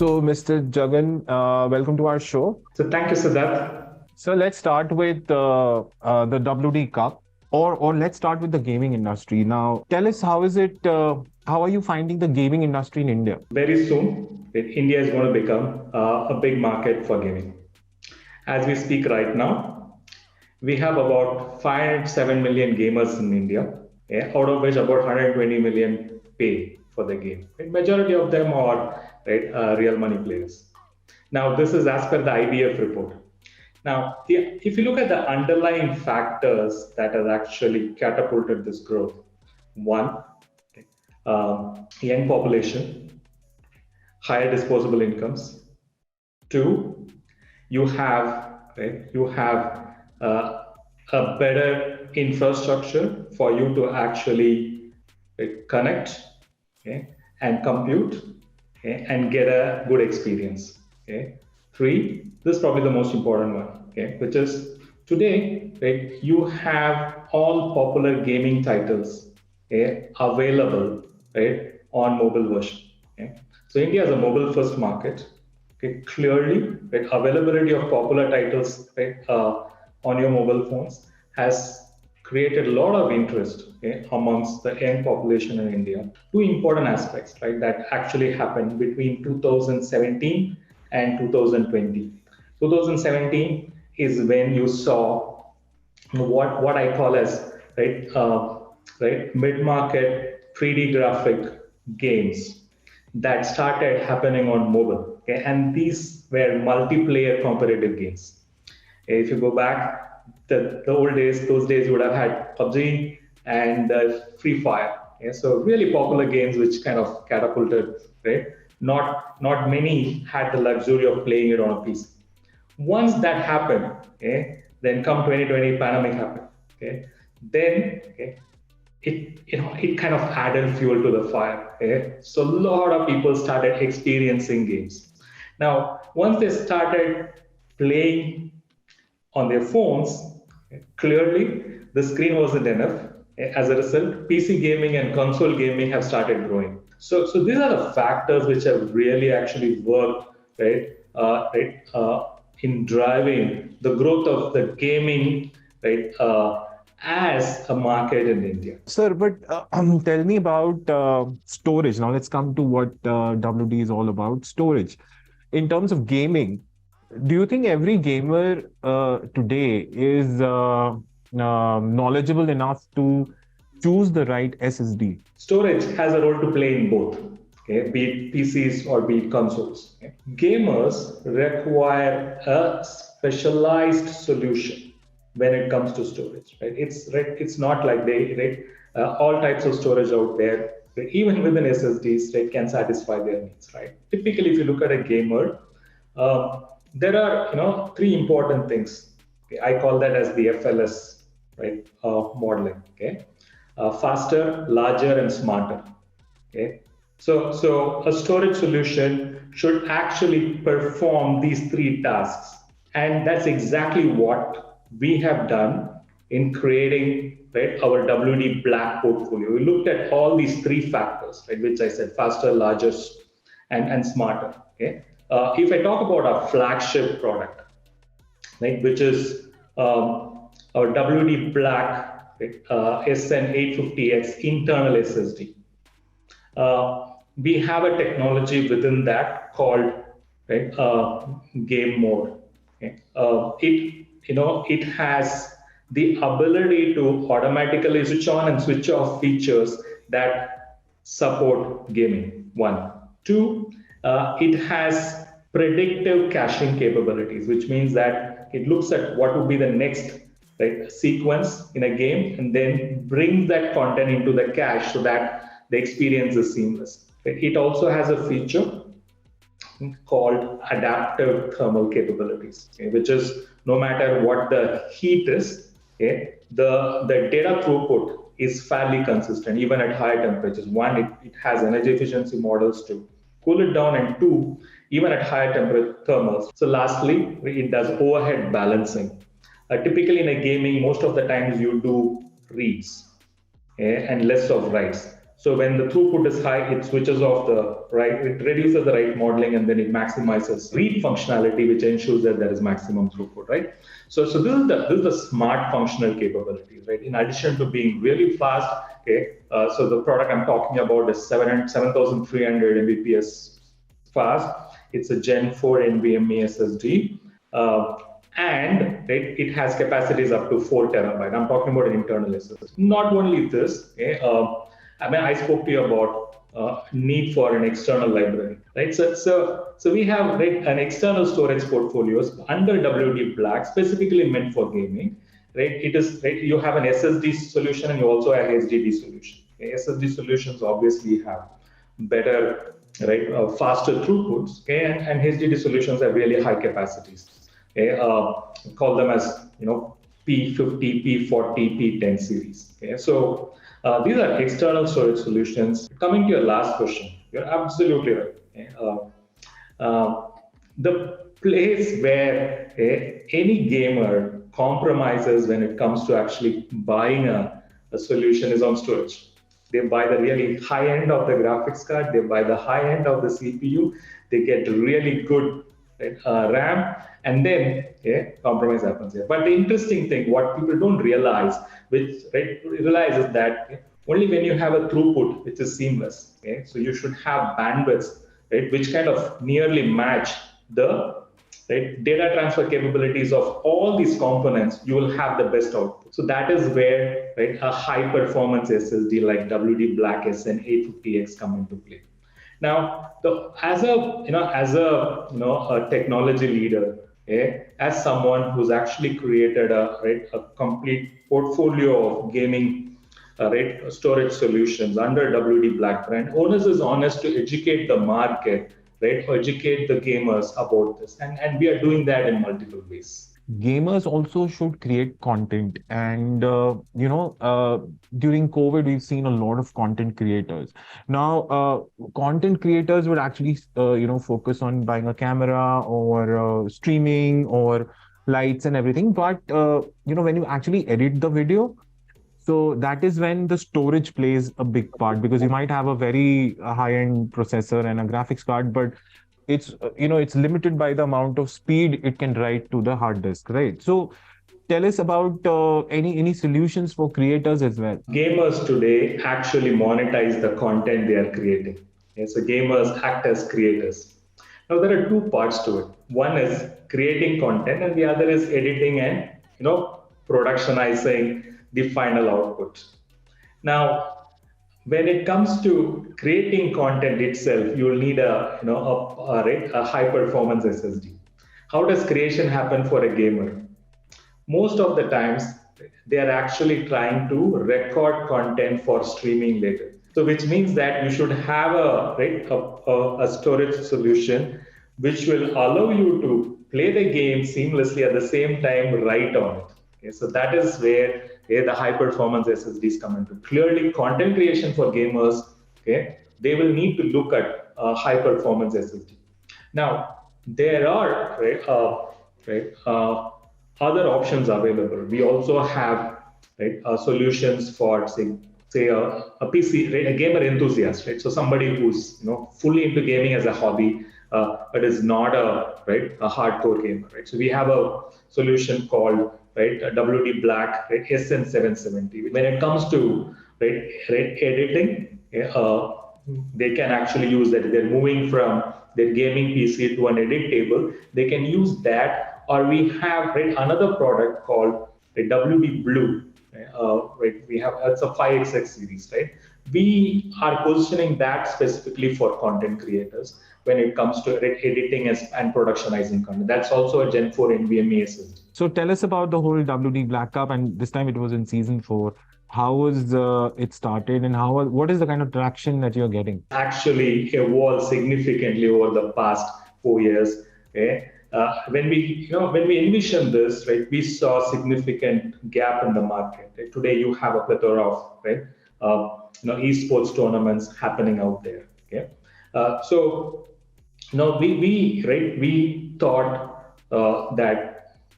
So, Mr. Jagan, welcome to our show. So thank you, Siddharth. So let's start with the WD Cup, or let's start with the gaming industry. Now, tell us how is it? How are you finding the gaming industry in India? Very soon, India is going to become a big market for gaming. As we speak right now, we have about 507 million gamers in India, out of which about 120 million pay for the game. And majority of them are real money players. Now, this is as per the IBF report. Now, if you look at the underlying factors that have actually catapulted this growth, one, young population, higher disposable incomes. Two, you have a better infrastructure for you to actually connect, and compute, and get a good experience. Three, this is probably the most important one, which is today, you have all popular gaming titles, available, on mobile version. So India is a mobile first market. Clearly, availability of popular titles, on your mobile phones has created a lot of interest, amongst the young population in India. Two important aspects, that actually happened between 2017 and 2020. 2017 is when you saw what I call as mid-market 3D graphic games that started happening on mobile. And these were multiplayer competitive games. If you go back the old days, those days you would have had PUBG and Free Fire. So really popular games which kind of catapulted, right? Not many had the luxury of playing it on a PC. Once that happened, then come 2020 pandemic happened. Then it kind of added fuel to the fire. So a lot of people started experiencing games. Now, once they started playing on their phones, clearly the screen wasn't enough. As a result, PC gaming and console gaming have started growing. So these are the factors which have really actually worked, in driving the growth of the gaming, as a market in India. Sir, but tell me about storage. Now, let's come to what WD is all about, storage. In terms of gaming, do you think every gamer today is knowledgeable enough to choose the right SSD? Storage has a role to play in both, be it PCs or be it consoles. Gamers require a specialized solution when it comes to storage. It's not like all types of storage out there, even within SSDs, can satisfy their needs. Typically, if you look at a gamer, there are three important things. I call that as the FLS, modeling. Faster, larger, and smarter. So a storage solution should actually perform these three tasks, and that's exactly what we have done in creating our WD Black portfolio. We looked at all these three factors, which I said: faster, larger, and smarter. If I talk about our flagship product, which is our WD Black SN850X internal SSD, we have a technology within that called game mode. It has the ability to automatically switch on and switch off features that support gaming. One, two, it has predictive caching capabilities, which means that it looks at what would be the next sequence in a game and then brings that content into the cache so that the experience is seamless. It also has a feature called adaptive thermal capabilities, which is no matter what the heat is, the data throughput is fairly consistent even at higher temperatures. One, it has energy efficiency models to cool it down, and two, even at higher temperature thermals. So lastly, it does overhead balancing. Typically in a gaming, most of the times you do reads, and less of writes. So when the throughput is high, it switches off it reduces the write modeling, and then it maximizes read functionality, which ensures that there is maximum throughput, right? So this is the smart functional capabilities, right? In addition to being really fast, okay. So the product I'm talking about is 7,300 Mbps fast. It's a Gen 4 NVMe SSD. And it has capacities up to 4 terabyte. I'm talking about an internal SSD. Not only this, okay, I spoke to you about need for an external library, right? So we have, right, an external storage portfolios under WD Black, specifically meant for gaming, right? It is, right, you have an SSD solution and you also have HDD solution. Okay? SSD solutions obviously have better, right, faster throughputs, okay? And HDD solutions have really high capacities. Okay? Call them as, P50, P40, P10 series. Okay? So these are external storage solutions. Coming to your last question, you're absolutely right. Okay? The place where any gamer compromises when it comes to actually buying a solution is on storage. They buy the really high end of the graphics card, they buy the high end of the CPU, they get really good, right, RAM, and then compromise happens here. But the interesting thing, what people don't realize, realize is that only when you have a throughput which is seamless, so you should have bandwidths, right, which kind of nearly match the, right, data transfer capabilities of all these components, you will have the best output. So that is where, right, a high performance SSD like WD Black SN850X come into play. Now, as a technology leader, as someone who's actually created a complete portfolio of gaming storage solutions under WD Black brand, Onus is honest to educate the market, right? Educate the gamers about this, and we are doing that in multiple ways. Gamers also should create content, and during COVID we've seen a lot of content creators. Now content creators would actually focus on buying a camera or streaming or lights and everything, but when you actually edit the video, so that is when the storage plays a big part, because you might have a very high-end processor and a graphics card, but it's limited by the amount of speed it can write to the hard disk, right? So tell us about any solutions for creators as well. Gamers today actually monetize the content they are creating. Okay, so gamers act as creators. Now there are two parts to it. One is creating content, and the other is editing and productionizing the final output. Now, when it comes to creating content itself, you will need a high performance SSD. How does creation happen for a gamer? Most of the times, they are actually trying to record content for streaming later. So, which means that you should have a storage solution which will allow you to play the game seamlessly, at the same time write on it. Okay, so that is where the high performance SSDs come into. Clearly, content creation for gamers, they will need to look at high performance SSD. Now, there are other options available. We also have solutions for say a PC, right, a gamer enthusiast, right? So somebody who's fully into gaming as a hobby, but is not a hardcore gamer, right? So we have a solution called WD Black SN770. When it comes to editing, they can actually use that. They're moving from their gaming PC to an edit table. They can use that, or we have another product called WD Blue. We have, it's a 5XX series, right? We are positioning that specifically for content creators when it comes to editing and productionizing content. That's also a Gen 4 NVMe SSD. So tell us about the whole WD Black Cup, and this time it was in season 4. How was it started, and what is the kind of traction that you're getting? Actually evolved significantly over the past 4 years. When we envisioned this, we saw a significant gap in the market. Today you have a plethora of esports tournaments happening out there. So we thought that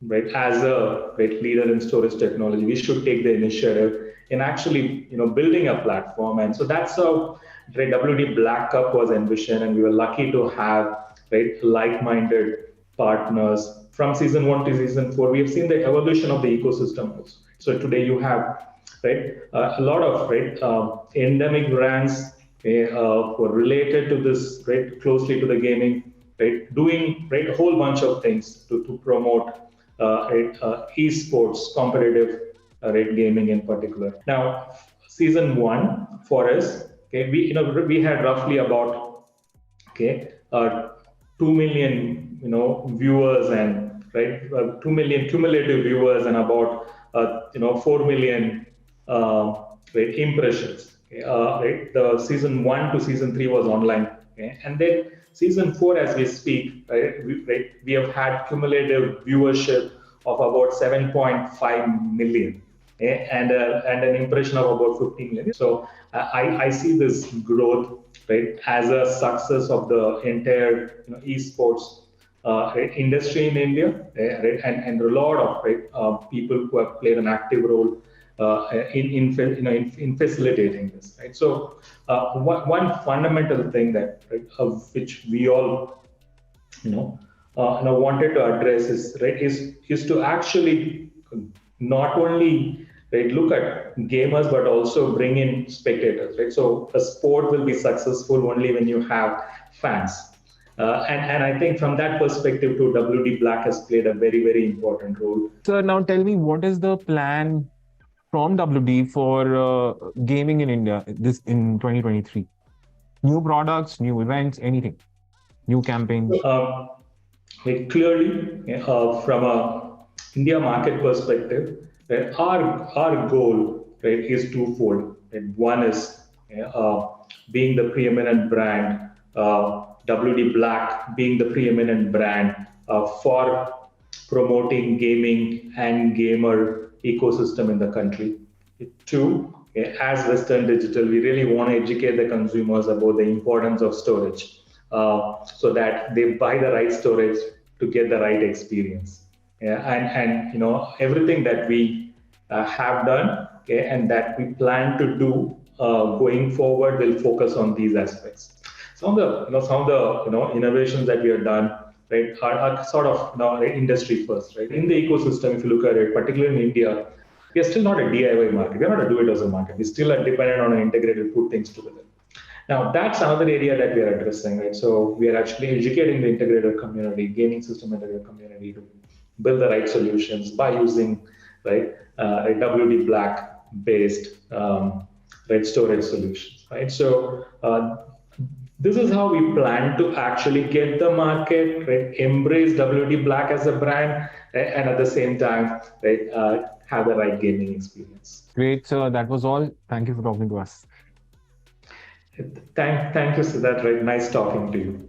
right, as a right, leader in storage technology, we should take the initiative in actually, building a platform. And so that's how right, WD Black Cup was envisioned, and we were lucky to have right like-minded partners from season 1 to season 4. We have seen the evolution of the ecosystem also. So today you have right a lot of right endemic brands who are related to this right closely to the gaming, right, doing right a whole bunch of things to promote esports, competitive right gaming in particular. Now, season 1 for us, okay, we had roughly about okay 2 million viewers, and right 2 million cumulative viewers, and about 4 million right, impressions. Okay? Right, the season 1 to season 3 was online, okay? And then season 4, as we speak, right, we have had cumulative viewership of about 7.5 million, and an impression of about 15 million. So I see this growth right as a success of the entire esports right, industry in India, right, and a lot of right, people who have played an active role in facilitating this. Right, so one fundamental thing that right, of which we all wanted to address is to actually not only right look at gamers but also bring in spectators, right? So a sport will be successful only when you have fans, and I think from that perspective too, WD Black has played a very important role. So now tell me, what is the plan from WD for gaming in India this in 2023? New products, new events, anything, new campaigns? Like clearly, from a India market perspective, right, our goal right is twofold. Right? One is being the preeminent brand, WD Black being the preeminent brand for promoting gaming and gamer ecosystem in the country. Two, as Western Digital, we really want to educate the consumers about the importance of storage, so that they buy the right storage to get the right experience. Yeah, and everything that we have done, okay, and that we plan to do going forward will focus on these aspects. Some of the innovations that we have done right are sort of industry first, right? In the ecosystem, if you look at it, particularly in India, we are still not a DIY market. We are not a do-it-yourself market. We still are dependent on an integrated put things together. Now, that's another area that we are addressing, right? So we are actually educating the integrator community, gaming system integrator community, to build the right solutions by using right WD Black based right storage solutions, right? So this is how we plan to actually get the market, right? Embrace WD Black as a brand, right? And at the same time, right, have the right gaming experience. Great, sir. That was all. Thank you for talking to us. Thank you, Siddharth. Right, nice talking to you.